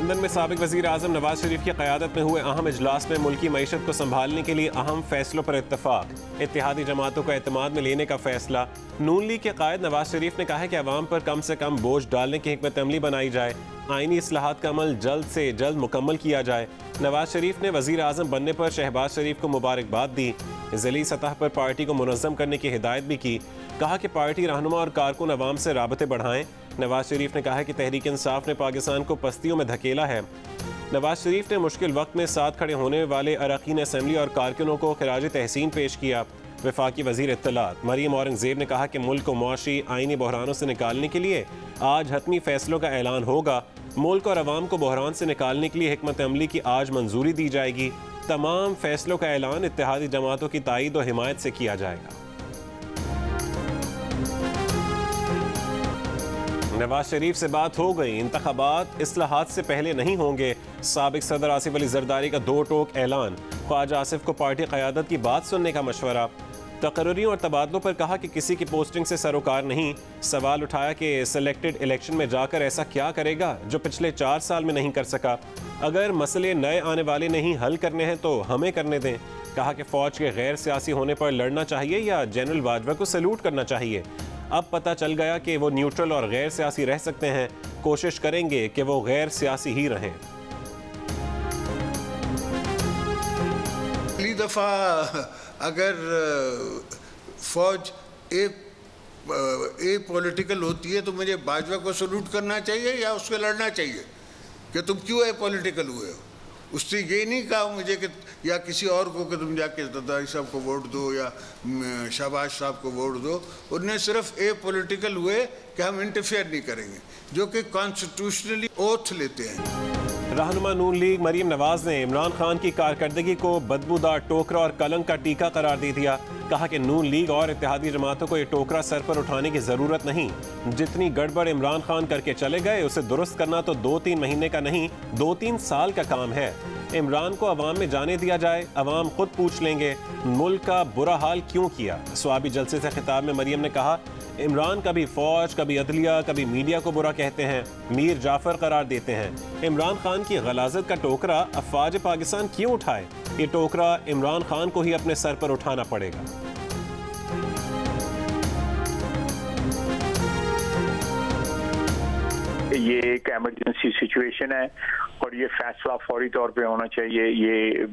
London में साबिक वज़ीर आज़म नवाज शरीफ की क़यादत में हुए अहम इजलास में मुल्की मईशत को संभालने के लिए अहम फैसलों पर इत्तफाक। इत्तेहादी जमातों को एतमाद में लेने का फैसला। नून लीग के कायद नवाज शरीफ ने कहा है कि अवाम पर कम से कम बोझ डालने की हिकमत अमली बनाई जाए, आईनी इस्लाहात का अमल जल्द से जल्द मुकम्मल किया जाए। नवाज शरीफ ने वज़ीर आज़म बनने पर शहबाज शरीफ को मुबारकबाद दी। ज़िली सतह पर पार्टी को मुनज़्ज़म करने की हिदायत भी की। कहा कि पार्टी रहनुमा और कारकुन अवाम से राबते बढ़ाएं। नवाज शरीफ ने कहा है कि तहरीक इंसाफ ने पाकिस्तान को पस्तियों में धकेला है। नवाज शरीफ ने मुश्किल वक्त में साथ खड़े होने वाले अरकान असम्बली और कारकुनों को खिराज तहसीन पेश किया। वफाकी वज़ीर इत्तलात मरियम औरंगज़ेब ने कहा कि मुल्क को मुआशी आईनी बहरानों से निकालने के लिए आज हतमी फैसलों का ऐलान होगा। मुल्क और अवाम को बहरान से निकालने के लिए हिकमत अमली की आज मंजूरी दी जाएगी। तमाम फैसलों का ऐलान इत्तेहादी जमातों की ताईद और हिमायत से किया जाएगा। नवाज शरीफ से बात हो गई, इंतखाबात इस्लाहात से पहले नहीं होंगे। साबिक सदर आसिफ अली जरदारी का दो टोक ऐलान। ख्वाजा आसिफ को पार्टी क़यादत की बात सुनने का मशवरा। तकर्रियों और तबादलों पर कहा कि किसी की पोस्टिंग से सरोकार नहीं। सवाल उठाया कि सिलेक्टेड इलेक्शन में जाकर ऐसा क्या करेगा जो पिछले 4 साल में नहीं कर सका। अगर मसले नए आने वाले नहीं हल करने हैं तो हमें करने दें। कहा कि फ़ौज के गैर सियासी होने पर लड़ना चाहिए या जनरल बाजवा को सैल्यूट करना चाहिए। अब पता चल गया कि वो न्यूट्रल और गैर सियासी रह सकते हैं। कोशिश करेंगे कि वो गैर सियासी ही रहें। पहली दफ़ा अगर फौज ए पॉलिटिकल होती है तो मुझे बाजवा को सल्यूट करना चाहिए या उससे लड़ना चाहिए कि तुम क्यों ए पॉलिटिकल हुए हो। उससे ये नहीं कहा मुझे कि या किसी और को कि तुम जाके जरदारी साहब को वोट दो या शहबाज साहब को वोट दो। उन्हें सिर्फ ए पॉलिटिकल हुए कि हम इंटरफेयर नहीं करेंगे, जो कि कॉन्स्टिट्यूशनली ओथ लेते हैं। रहनुमा नून लीग मरीम नवाज ने इमरान खान की कारकर्दगी को बदबूदार टोकरा और कलंक का टीका करार दे दिया। कहा कि नून लीग और इत्तेहादी जमातों को ये टोकरा सर पर उठाने की ज़रूरत नहीं। जितनी गड़बड़ इमरान खान करके चले गए उसे दुरुस्त करना तो 2-3 महीने का नहीं 2-3 साल का काम है। इमरान को अवाम में जाने दिया जाए, अवाम खुद पूछ लेंगे मुल्क का बुरा हाल क्यों किया। स्वाबी जलसे से खिताब में मरीम ने कहा इमरान कभी फौज, कभी अदलिया, कभी मीडिया को बुरा कहते हैं, मीर जाफर करार देते हैं। इमरान खान की गलाजत का टोकरा अफवाज पाकिस्तान क्यों उठाए। ये टोकरा इमरान खान को ही अपने सर पर उठाना पड़ेगा। ये एक इमरजेंसी सिचुएशन है और ये फैसला फौरी तौर पे होना चाहिए। ये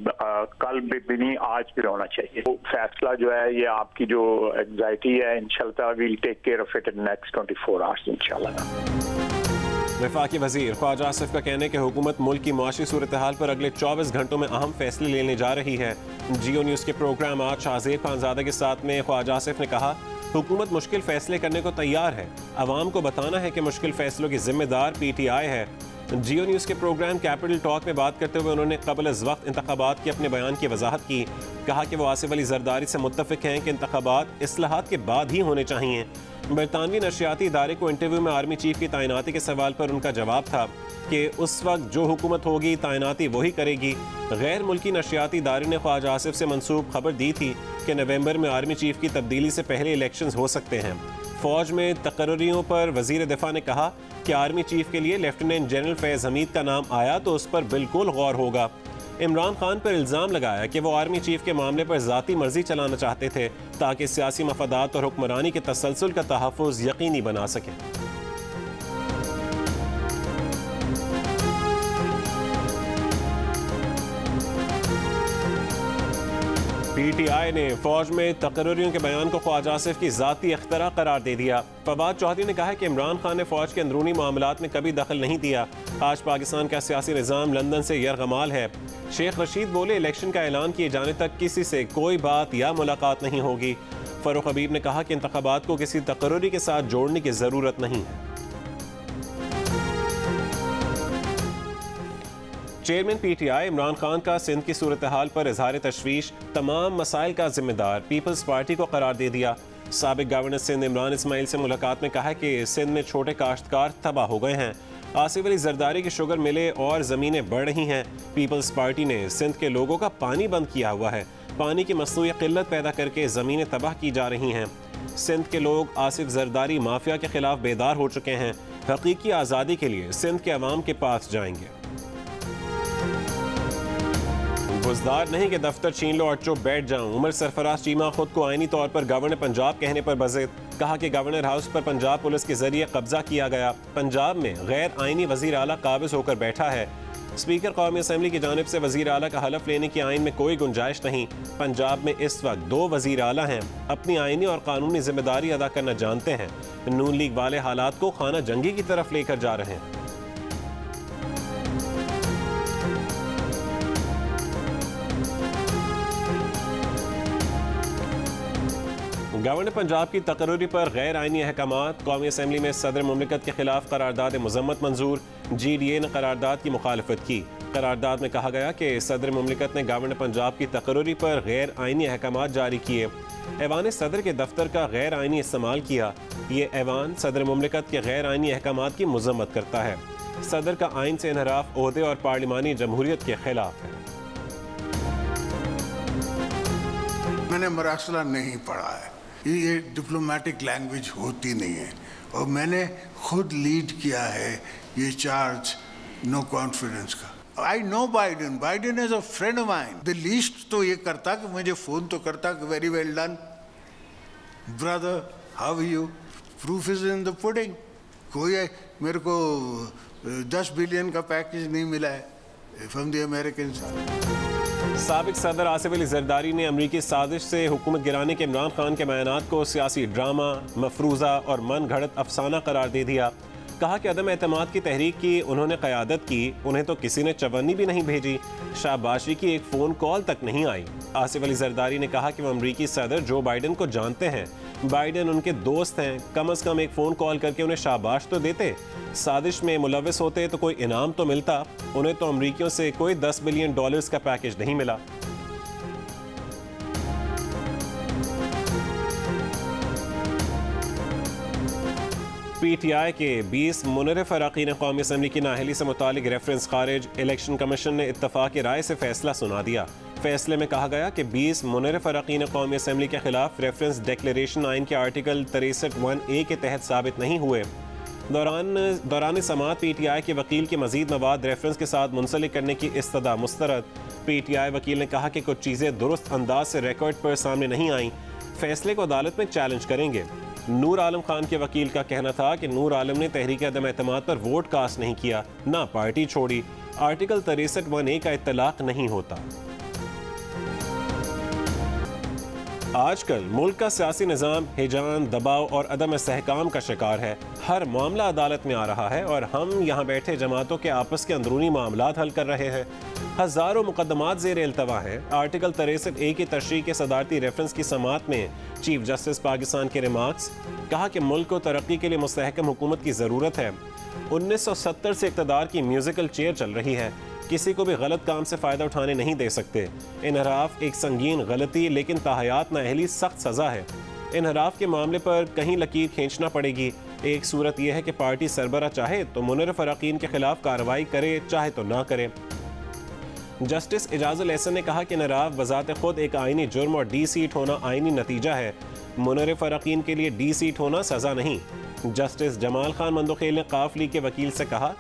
कल भी नहीं, आज भी होना चाहिए। तो फैसला जो है ये आपकी जो एंजाइटी है इंशाल्लाह will take care of it in next 24 hours इंशाल्लाह। वफाकी वज़ीर ख्वाजा आसिफ का कहना है कि हुकूमत मुल्क की मुआशी सूरत हाल पर अगले 24 घंटों में अहम फैसले लेने जा रही है। जियो न्यूज़ के प्रोग्राम आज शाहज़ेब खानज़ादा के साथ में ख्वाजा आसिफ ने कहा हुकूमत मुश्किल फैसले करने को तैयार है। अवाम को बताना है कि मुश्किल फैसलों की जिम्मेदार PTI है। जियो न्यूज़ के प्रोग्राम कैपिटल टॉक में बात करते हुए उन्होंने क़ब्ल अज़ वक्त इंतखाबात के अपने बयान की वजाहत की। कहा कि वो आसिफ अली जरदारी से मुत्तफ़िक हैं कि इंतखाबात इस्लाहात के बाद ही होने चाहिए। बरतानवी नशियाती इदारे को इंटरव्यू में आर्मी चीफ की तैनाती के सवाल पर उनका जवाब था कि उस वक्त जो हुकूमत होगी तैनाती वही करेगी। गैर मुल्की नशियाती इदारे ने ख्वाजा आसिफ से मंसूब खबर दी थी कि नवंबर में आर्मी चीफ की तब्दीली से पहले इलेक्शंस हो सकते हैं। फ़ौज में तकर्रियों पर वज़ीर दिफा ने कहा कि आर्मी चीफ के लिए लेफ्टिनेंट जनरल फैज़ हमीद का नाम आया तो उस पर बिल्कुल गौर होगा। इमरान खान पर इल्ज़ाम लगाया कि वो आर्मी चीफ के मामले पर ज़ाती मर्जी चलाना चाहते थे ताकि सियासी मफादात और हुक्मरानी के तसलसल का तहफ़्फ़ुज़ यकीनी बना सकें। PTI ने फौज में तकर्रियों के बयान को ख्वाजा आसिफ की ज़ाती अख्तरा करार दे दिया। फवाद चौधरी ने कहा कि इमरान खान ने फौज के अंदरूनी मामलात में कभी दखल नहीं दिया। आज पाकिस्तान का सियासी निज़ाम लंदन से यरगमाल है। शेख रशीद बोले इलेक्शन का ऐलान किए जाने तक किसी से कोई बात या मुलाकात नहीं होगी। फ़रूख हबीब ने कहा कि इंतखाबात को किसी तकर्री के साथ जोड़ने की ज़रूरत नहीं है। चेयरमैन PTI इमरान खान का सिंध की सूरत हाल पर इजहार तशवीश तमाम मसाइल का जिम्मेदार पीपल्स पार्टी को करार दे दिया। साबिक गवर्नर सिंध इमरान इस्माइल से मुलाकात में कहा कि सिंध में छोटे काश्तकार तबाह हो गए हैं। आसिफ अली जरदारी की शुगर मिले और ज़मीनें बढ़ रही हैं। पीपल्स पार्टी ने सिंध के लोगों का पानी बंद किया हुआ है। पानी की मसनूई किल्लत पैदा करके ज़मीनें तबाह की जा रही हैं। सिंध के लोग आसिफ जरदारी माफिया के खिलाफ बेदार हो चुके हैं। हकीकी आज़ादी के लिए सिंध के अवाम के पास जाएंगे। बुज़दार नहीं कि दफ्तर छीन लो और चुप बैठ जाऊं। उमर सरफराज चीमा खुद को आईनी तौर पर गवर्नर पंजाब कहने पर बज़िद। कहा कि गवर्नर हाउस पर पंजाब पुलिस के जरिए कब्जा किया गया। पंजाब में गैर आईनी वजीर आला काबिज होकर बैठा है। स्पीकर कौमी असम्बली की जानिब से वजीर आला का हलफ लेने की आइन में कोई गुंजाइश नहीं। पंजाब में इस वक्त 2 वजीर आला हैं। अपनी आईनी और कानूनी जिम्मेदारी अदा करना जानते हैं। नून लीग वाले हालात को खाना जंगी की तरफ लेकर जा रहे हैं। गवर्नर पंजाब की तकर्री पर गैर आइनी अहकामात। कौमी असम्बली में सदर मुमलिकत के खिलाफ करारदाद मजम्मत मंजूर। GDA ने करारदाद की मुखालफत की। करारदाद में कहा गया कि सदर मुमलिकत ने गवर्नर पंजाब की तकर्री पर गैर आइनी अहकामात जारी किए। ऐवान सदर के दफ्तर का गैर आइनी इस्तेमाल किया। ये ऐवान सदर मुमलिकत के गैर आइनी अहकामात की मजम्मत करता है। सदर का आइन से इनहराफ ओहदे और पार्लिमानी जमहूरियत के खिलाफ है। मैंने मरासला नहीं पढ़ा है, ये डिप्लोमेटिक लैंग्वेज होती नहीं है, और मैंने खुद लीड किया है ये चार्ज नो कॉन्फिडेंस का। I know Biden, Biden is a friend of mine. The least तो ये करता कि मुझे फोन तो करता कि very well done brother, how are you, proof is in the pudding. कोई मेरे को 10 बिलियन का पैकेज नहीं मिला है फ्रॉम द अमेरिकन साइड। साबिक सदर आसिफ अली जरदारी ने अमरीकी साजिश से हुकूमत गिराने के इमरान खान के बयानात को सियासी ड्रामा, मफरूज़ा और मन घड़त अफसाना करार दे दिया। कहा कि अदम एतमाद की तहरीक की उन्होंने क़यादत की, उन्हें तो किसी ने चवन्नी भी नहीं भेजी, शाबाशी की एक फ़ोन कॉल तक नहीं आई। आसिफ अली जरदारी ने कहा कि वो अमरीकी सदर जो बाइडन को जानते हैं, बाइडन उनके दोस्त हैं, कम से कम एक फ़ोन कॉल करके उन्हें शाबाश तो देते। साजिश में मुलविस होते तो कोई इनाम तो मिलता, उन्हें तो अमरीकियों से कोई $10 बिलियन का पैकेज नहीं मिला। PTI के 20 मुनरिफ अरकान कौमी असम्बली की नाअहली से मुतालिक रेफरेंस खारिज। इलेक्शन कमीशन ने इत्तफाक़ी राय से फैसला सुना दिया। फैसले में कहा गया कि 20 मुनरिफ अरकान कौमी असम्बली के खिलाफ रेफरेंस डिक्लेरेशन आइन के आर्टिकल 63(1)A के तहत साबित नहीं हुए। दौरान समाअत PTI के वकील के मजीद मवाद रेफरेंस के साथ मुंसलिक करने की इस्तदा मुस्तरद। PTI वकील ने कहा कि कुछ चीज़ें दुरुस्त अंदाज से रिकॉर्ड पर सामने नहीं आईं, फैसले को अदालत में चैलेंज करेंगे। नूर आलम खान के वकील का कहना था कि नूर आलम ने तहरीक अदम एतमाद पर वोट कास्ट नहीं किया, ना पार्टी छोड़ी। आर्टिकल 63(1)A का इत्तलाक नहीं होता। आजकल मुल्क का सियासी निज़ाम हिजान, दबाव और अदम इस्तेहकाम का शिकार है। हर मामला अदालत में आ रहा है और हम यहाँ बैठे जमातों के आपस के अंदरूनी मामलात हल कर रहे हैं। हज़ारों मुकदमात ज़ेर इल्तवा हैं। आर्टिकल 63(A) की तशरीह के सदारती रेफरेंस की समाअत में चीफ जस्टिस पाकिस्तान के रिमार्क्स। कहा कि मुल्क को तरक्की के लिए मुस्तहकम हुकूमत की ज़रूरत है। 1970 से इक़्तिदार की म्यूज़िकल चेयर चल रही है, किसी को भी गलत काम से फ़ायदा उठाने नहीं दे सकते। इनहराफ एक संगीन गलती लेकिन ताहयात नाअहली सख्त सज़ा है। इनहराफ के मामले पर कहीं लकीर खींचना पड़ेगी। एक सूरत यह है कि पार्टी सरबरा चाहे तो मुनरिफ अरकान के खिलाफ कार्रवाई करे, चाहे तो ना करे। जस्टिस एजाजुल एहसन ने कहा कि इनहराफ बज़ात खुद एक आइनी जुर्म और डी सीट होना आइनी नतीजा है। मुनरिफ अरकान के लिए डी सीट होना सज़ा नहीं। जस्टिस जमाल खान मंदोखेल ने काफ लीग के वकील से कहा,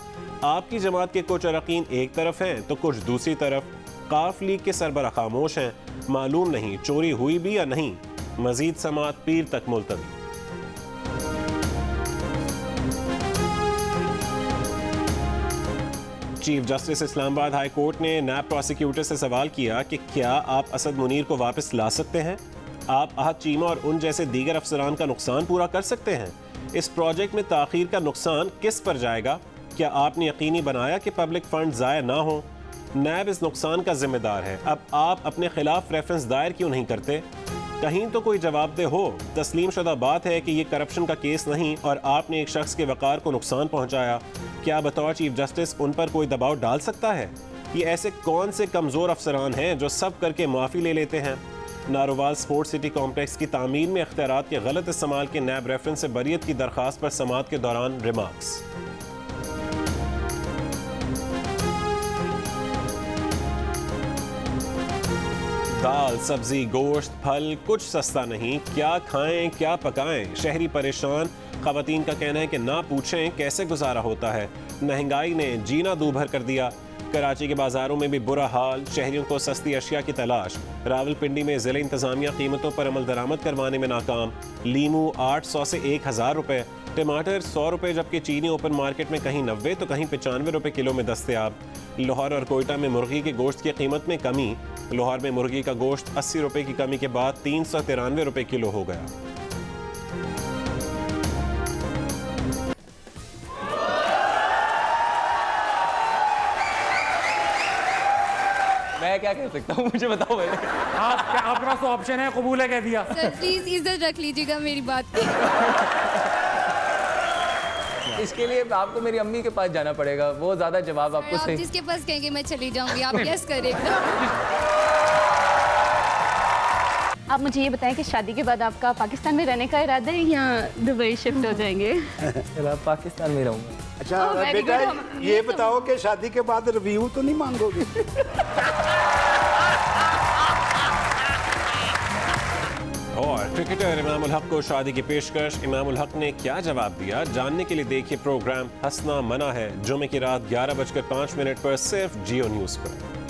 आपकी जमात के कुछ अरकान एक तरफ हैं तो कुछ दूसरी तरफ। काफ लीग के सरबरा खामोश हैं, मालूम नहीं चोरी हुई भी या नहीं। मजीद समाअत पीर तक मुलतवी। Chief justice Islamabad high court ने नैब प्रोसिक्यूटर से सवाल किया कि क्या आप असद मुनीर को वापस ला सकते हैं? आप अहद चीमा और उन जैसे दीगर अफसरान का नुकसान पूरा कर सकते हैं? इस प्रोजेक्ट में ताखीर का नुकसान किस पर जाएगा? क्या आपने यकीनी बनाया कि पब्लिक फंड ज़ाया ना हो? नैब इस नुकसान का जिम्मेदार है। अब आप अपने खिलाफ रेफरेंस दायर क्यों नहीं करते? कहीं तो कोई जवाबदेह हो। तस्लीम शुदा बात है कि ये करप्शन का केस नहीं और आपने एक शख्स के वक़ार को नुकसान पहुंचाया। क्या बतौर चीफ जस्टिस उन पर कोई दबाव डाल सकता है? ये ऐसे कौन से कमज़ोर अफसरान हैं जो सब करके माफ़ी ले लेते हैं? नारोवाल स्पोर्ट्स सिटी कॉम्प्लेक्स की तामीर में इख्तियारात के गलत इस्तेमाल के नैब रेफरेंस से बरियत की दरख्वास्त पर समाअत के दौरान रिमार्क्स। दाल, सब्जी, गोश्त, फल कुछ सस्ता नहीं। क्या खाएं क्या पकाएं? शहरी परेशान। ख़वातीन का कहना है कि ना पूछें कैसे गुजारा होता है। महंगाई ने जीना दूभर कर दिया। कराची के बाजारों में भी बुरा हाल, शहरियों को सस्ती अशिया की तलाश। रावलपिंडी में जिला इंतजामिया कीमतों पर अमल दरामद करवाने में नाकाम। लीमू 800 से 1000 रुपए, टमाटर 100 रुपए, जबकि चीनी ओपन मार्केट में कहीं 90 तो कहीं 95 रुपए किलो में दस्तयाब। लाहौर और कोयटा में मुर्गी के गोश्त की कीमत में कमी। लाहौर में मुर्गी का गोश्त 80 रुपए की कमी के बाद 393 रुपए किलो हो गया। मैं क्या कह सकता हूँ, मुझे बताओ पहले। आपके पास तो ऑप्शन है, कबूल है कह दिया। सर प्लीज इज्जत रख लीजिएगा मेरी बात की। इसके लिए आपको मेरी अम्मी के पास जाना पड़ेगा, वो ज्यादा जवाब आपको आप सही। जिसके पास कहेंगे मैं चली जाऊंगी, आप यस करेगा। आप मुझे ये बताएं कि शादी के बाद आपका पाकिस्तान में रहने का इरादा है या दुबई शिफ्ट हो जाएंगे? मैं पाकिस्तान में रहूँगा। अच्छा बेटा, ये बताओ कि शादी के बाद रिव्यू तो नहीं मांगोगे? और क्रिकेटर इमाम उल हक को शादी की पेशकश, इमाम उल हक ने क्या जवाब दिया, जानने के लिए देखिए प्रोग्राम हंसना मना है, जुमे की रात 11:05 पर सिर्फ जियो न्यूज़ पर।